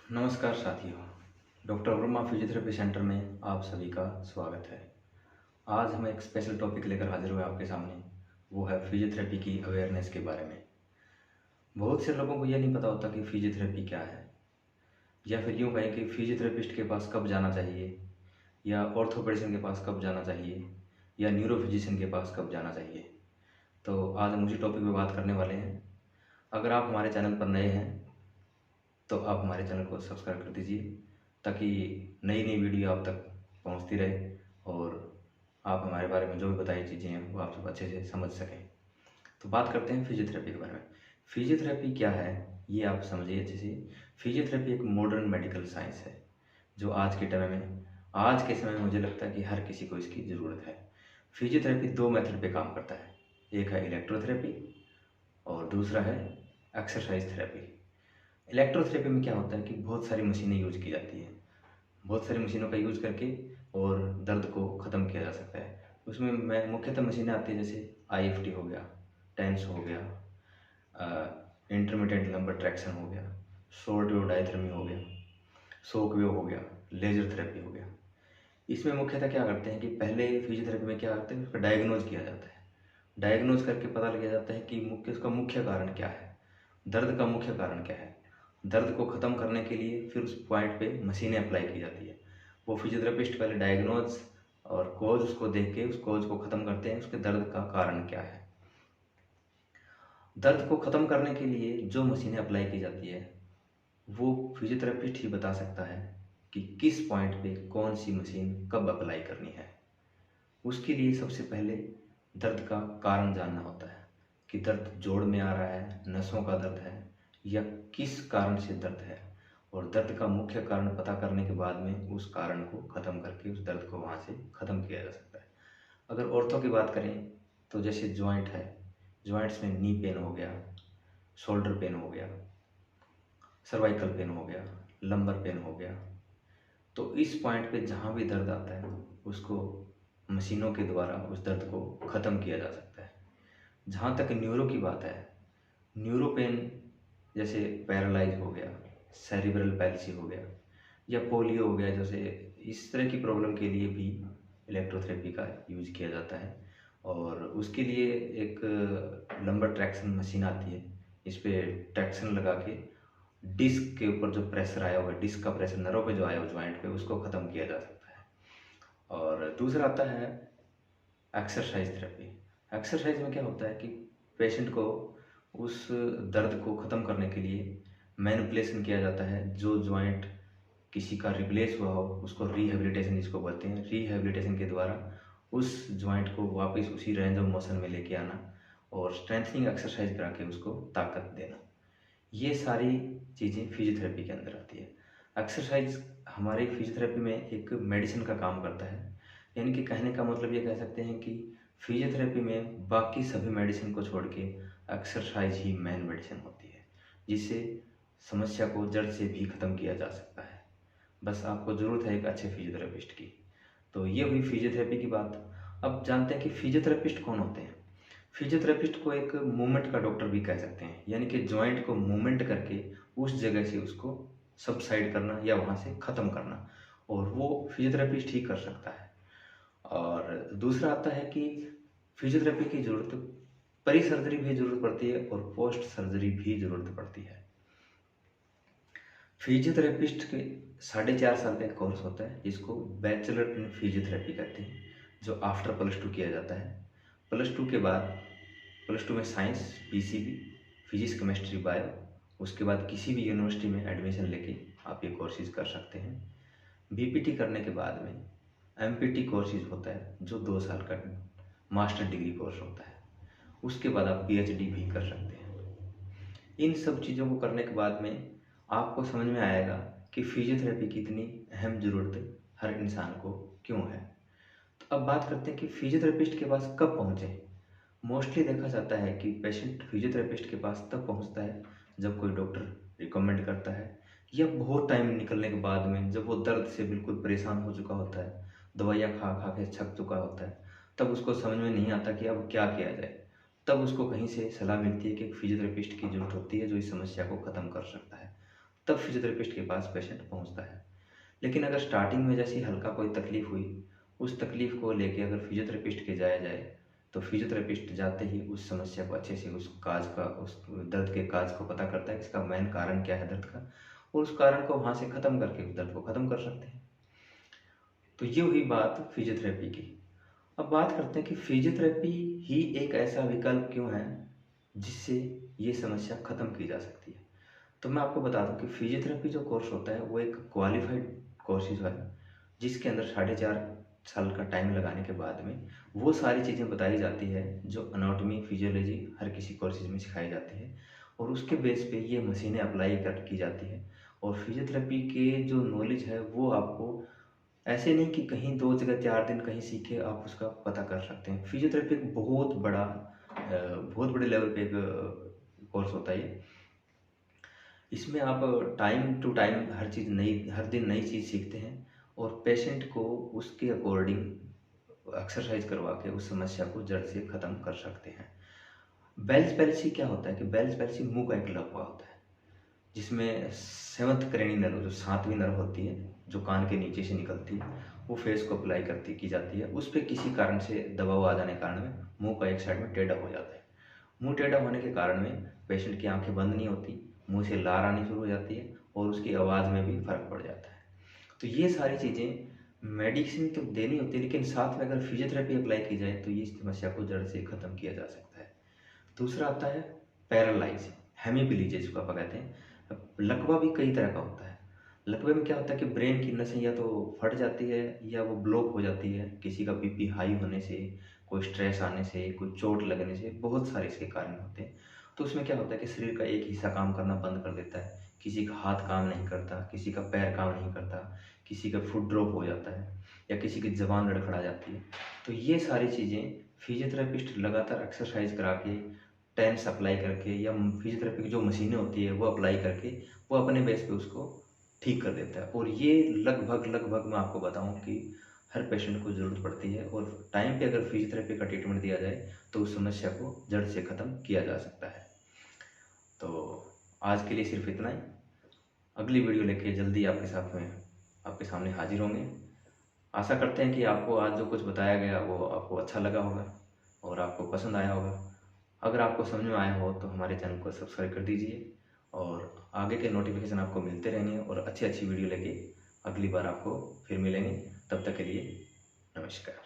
नमस्कार साथियों। Doctor Verma physiotherapy centre में आप सभी का स्वागत है। आज हम एक स्पेशल टॉपिक लेकर हाजिर हुए आपके सामने। वो है फिजियोथेरेपी की अवेयरनेस के बारे में। बहुत से लोगों को यह नहीं पता होता कि फिजियोथेरेपी क्या है, या फिर यूँ कहें कि फिजियोथेरेपिस्ट के पास कब जाना चाहिए, या ऑर्थोपेडिशियन के पास कब जाना चाहिए, या न्यूरो फिजिशियन के पास कब जाना चाहिए। तो आज हम उसी टॉपिक पर बात करने वाले हैं। अगर आप हमारे चैनल पर नए हैं तो आप हमारे चैनल को सब्सक्राइब कर दीजिए, ताकि नई नई वीडियो आप तक पहुंचती रहे और आप हमारे बारे में जो भी बताई चीज़ें हैं वो आप सब अच्छे से समझ सकें। तो बात करते हैं फिजियोथेरेपी के बारे में। फिजियोथेरेपी क्या है ये आप समझिए अच्छे से। फिजियोथेरेपी एक मॉडर्न मेडिकल साइंस है जो आज के समय में मुझे लगता है कि हर किसी को इसकी ज़रूरत है। फिजियोथेरेपी दो मेथड पे काम करता है, एक है इलेक्ट्रोथेरेपी और दूसरा है एक्सरसाइज थेरेपी। इलेक्ट्रोथेरेपी में क्या होता है कि बहुत सारी मशीनें यूज की जाती हैं, बहुत सारी मशीनों का यूज करके और दर्द को ख़त्म किया जा सकता है। उसमें मैं मुख्यतः मशीनें आती हैं जैसे आईएफटी हो गया, टेंस हो गया, इंटरमिटेंट लंबर ट्रैक्शन हो गया, शॉर्ट वेव डायथर्मी हो गया, शॉक वेव हो गया, लेजर थेरेपी हो गया। इसमें मुख्यतः क्या करते हैं कि पहले फिजियोथेरेपी में क्या करते हैं, उसका डायग्नोज किया जाता है। डायग्नोज करके पता लग जाता है कि उसका मुख्य कारण क्या है, दर्द का मुख्य कारण क्या है। दर्द को ख़त्म करने के लिए फिर उस पॉइंट पे मशीनें अप्लाई की जाती है। वो फिजियोथेरेपिस्ट पहले डायग्नोज और कोज उसको देख के उस कोज को ख़त्म करते हैं, उसके दर्द का कारण क्या है। दर्द को ख़त्म करने के लिए जो मशीनें अप्लाई की जाती है वो फिजियोथेरेपिस्ट ही बता सकता है कि किस पॉइंट पे कौन सी मशीन कब अप्लाई करनी है। उसके लिए सबसे पहले दर्द का कारण जानना होता है कि दर्द जोड़ में आ रहा है, नसों का दर्द है, या किस कारण से दर्द है। और दर्द का मुख्य कारण पता करने के बाद में उस कारण को ख़त्म करके उस दर्द को वहाँ से ख़त्म किया जा सकता है। अगर ऑर्थो की बात करें तो जैसे जॉइंट है, जॉइंट्स में नी पेन हो गया, शोल्डर पेन हो गया, सर्वाइकल पेन हो गया, लंबर पेन हो गया, तो इस पॉइंट पे जहाँ भी दर्द आता है उसको मशीनों के द्वारा उस दर्द को ख़त्म किया जा सकता है। जहाँ तक न्यूरो की बात है, न्यूरो पेन जैसे पैरालाइज हो गया, सेरिब्रल पैल्सी हो गया, या पोलियो हो गया, जैसे इस तरह की प्रॉब्लम के लिए भी इलेक्ट्रोथेरेपी का यूज किया जाता है। और उसके लिए एक लंबर ट्रैक्शन मशीन आती है, इस पर ट्रैक्शन लगा के डिस्क के ऊपर जो प्रेशर आया हुआ है, डिस्क का प्रेशर नर्व पे जो आया हुआ ज्वाइंट पे, उसको ख़त्म किया जा सकता है। और दूसरा आता है एक्सरसाइज थेरेपी। एक्सरसाइज में क्या होता है कि पेशेंट को उस दर्द को ख़त्म करने के लिए मैनिपुलेशन किया जाता है। जो जॉइंट किसी का रिप्लेस हुआ हो उसको रिहेबिलिटेशन जिसको बोलते हैं, रिहेबिलिटेशन के द्वारा उस जॉइंट को वापस उसी रेंज ऑफ मोशन में लेके आना और स्ट्रेंथनिंग एक्सरसाइज करा के उसको ताकत देना। ये सारी चीज़ें फिजियोथेरेपी के अंदर आती है। एक्सरसाइज हमारी फिजियोथेरेपी में एक मेडिसिन का काम करता है, यानी कि कहने का मतलब ये कह सकते हैं कि फिजियोथेरेपी में बाकी सभी मेडिसिन को छोड़ के एक्सरसाइज ही मेन मेडिसिन होती है, जिससे समस्या को जड़ से भी ख़त्म किया जा सकता है। बस आपको ज़रूरत है एक अच्छे फिजियोथेरेपिस्ट की। तो ये हुई फिजियोथेरेपी की बात। अब जानते हैं कि फिजियोथेरेपिस्ट कौन होते हैं। फिजियोथेरेपिस्ट को एक मूवमेंट का डॉक्टर भी कह सकते हैं, यानी कि जॉइंट को मूवमेंट करके उस जगह से उसको सबसाइड करना या वहाँ से ख़त्म करना, और वो फिजियोथेरेपिस्ट ही कर सकता है। और दूसरा आता है कि फिजियोथेरेपी की ज़रूरत परी सर्जरी भी ज़रूरत पड़ती है और पोस्ट सर्जरी भी ज़रूरत पड़ती है। फिजियोथेरेपिस्ट के 4.5 साल का एक कोर्स होता है जिसको बैचलर इन फिजियोथेरेपी कहते हैं, जो आफ्टर +2 किया जाता है। +2 के बाद +2 में science, PCB, physics, chemistry, bio, उसके बाद किसी भी यूनिवर्सिटी में एडमिशन लेके आप ये कोर्सेज कर सकते हैं। बीपीटी करने के बाद में एमपीटी कोर्सेज होता है जो 2 साल का मास्टर डिग्री कोर्स होता है। उसके बाद आप पीएचडी भी कर सकते हैं। इन सब चीज़ों को करने के बाद में आपको समझ में आएगा कि फिजियोथेरेपी की इतनी अहम ज़रूरत हर इंसान को क्यों है। तो अब बात करते हैं कि फिजियोथेरेपिस्ट के पास कब पहुँचें। मोस्टली देखा जाता है कि पेशेंट फिजियोथेरेपिस्ट के पास तब पहुँचता है जब कोई डॉक्टर रिकमेंड करता है, या बहुत टाइम निकलने के बाद में जब वो दर्द से बिल्कुल परेशान हो चुका होता है, दवाइयाँ खा खा के थक चुका होता है, तब उसको समझ में नहीं आता कि अब क्या किया जाए। तब उसको कहीं से सलाह मिलती है कि एक फिजियोथेरेपिस्ट की ज़रूरत होती है जो इस समस्या को ख़त्म कर सकता है। तब फिजियोथेरेपिस्ट के पास पेशेंट पहुंचता है। लेकिन अगर स्टार्टिंग में जैसी हल्का कोई तकलीफ हुई, उस तकलीफ को लेके अगर फिजियोथेरेपिस्ट के जाया जाए, तो फिजियोथेरेपिस्ट जाते ही उस समस्या को अच्छे से, उस दर्द के काज को पता करता है कि इसका मेन कारण क्या है दर्द का, और उस कारण को वहाँ से ख़त्म करके उस दर्द को ख़त्म कर सकते हैं। तो ये हुई बात फिजियोथेरेपी की। अब बात करते हैं कि फिजियोथेरेपी ही एक ऐसा विकल्प क्यों है जिससे ये समस्या ख़त्म की जा सकती है। तो मैं आपको बता दूं कि फिजियोथेरेपी जो कोर्स होता है वो एक क्वालिफाइड कोर्सेज है, जिसके अंदर 4.5 साल का टाइम लगाने के बाद में वो सारी चीज़ें बताई जाती है जो अनाटॉमी फिजियोलॉजी हर किसी कोर्सेज में सिखाई जाती है, और उसके बेस पे ये मशीनें अप्लाई कर की जाती है। और फिजियोथेरेपी के जो नॉलेज है वो आपको ऐसे नहीं कि कहीं 2 जगह 4 दिन कहीं सीखे आप उसका पता कर सकते हैं। फिजियोथेरेपी एक बहुत बड़े लेवल पे एक कोर्स होता है ये। इसमें आप टाइम टू टाइम हर दिन नई चीज़ सीखते हैं, और पेशेंट को उसके अकॉर्डिंग एक्सरसाइज करवा के उस समस्या को जड़ से ख़त्म कर सकते हैं। बेल्स पैल्सी क्या होता है कि बेल्स पैल्सी मुंह का एक लकवा होता है, जिसमें सेवंथ क्रेनी नर्व, जो 7वीं नर्व होती है, जो कान के नीचे से निकलती है, वो फेस को अप्लाई करती की जाती है। उस पर किसी कारण से दबाव आ जाने के कारण में मुंह का एक साइड में टेढ़ा हो जाता है। मुंह टेढ़ा होने के कारण में पेशेंट की आंखें बंद नहीं होती, मुंह से लार आनी शुरू हो जाती है, और उसकी आवाज़ में भी फ़र्क पड़ जाता है। तो ये सारी चीज़ें मेडिसिन तो देनी होती है, लेकिन साथ में अगर फिजियोथेरेपी अप्लाई की जाए तो ये समस्या को जड़ से ख़त्म किया जा सकता है। दूसरा आता है पैरालाइज, हेमीप्लीजिया जिसको आप कहते हैं। अब लकवा भी कई तरह का होता है। लकवे में क्या होता है कि ब्रेन की नसें या तो फट जाती है या वो ब्लॉक हो जाती है, किसी का बीपी हाई होने से, कोई स्ट्रेस आने से, कोई चोट लगने से, बहुत सारे इसके कारण होते हैं। तो उसमें क्या होता है कि शरीर का एक हिस्सा काम करना बंद कर देता है, किसी का हाथ काम नहीं करता, किसी का पैर काम नहीं करता, किसी का फुट ड्रॉप हो जाता है, या किसी की ज़बान लड़खड़ा जाती है। तो ये सारी चीज़ें फिजियोथेरेपिस्ट लगातार एक्सरसाइज करा के, टेंस अप्लाई करके, या फिजियोथेरेपी की जो मशीनें होती है वो अप्लाई करके, वो अपने बेस पे उसको ठीक कर देता है। और ये लगभग मैं आपको बताऊं कि हर पेशेंट को ज़रूरत पड़ती है, और टाइम पे अगर फिजियोथेरेपी का ट्रीटमेंट दिया जाए तो उस समस्या को जड़ से ख़त्म किया जा सकता है। तो आज के लिए सिर्फ इतना ही। अगली वीडियो लेके जल्दी आपके सामने हाजिर होंगे। आशा करते हैं कि आपको आज जो कुछ बताया गया वो आपको अच्छा लगा होगा और आपको पसंद आया होगा। अगर आपको समझ में आया हो तो हमारे चैनल को सब्सक्राइब कर दीजिए, और आगे के नोटिफिकेशन आपको मिलते रहेंगे, और अच्छी अच्छी वीडियो लेके अगली बार आपको फिर मिलेंगे। तब तक के लिए नमस्कार।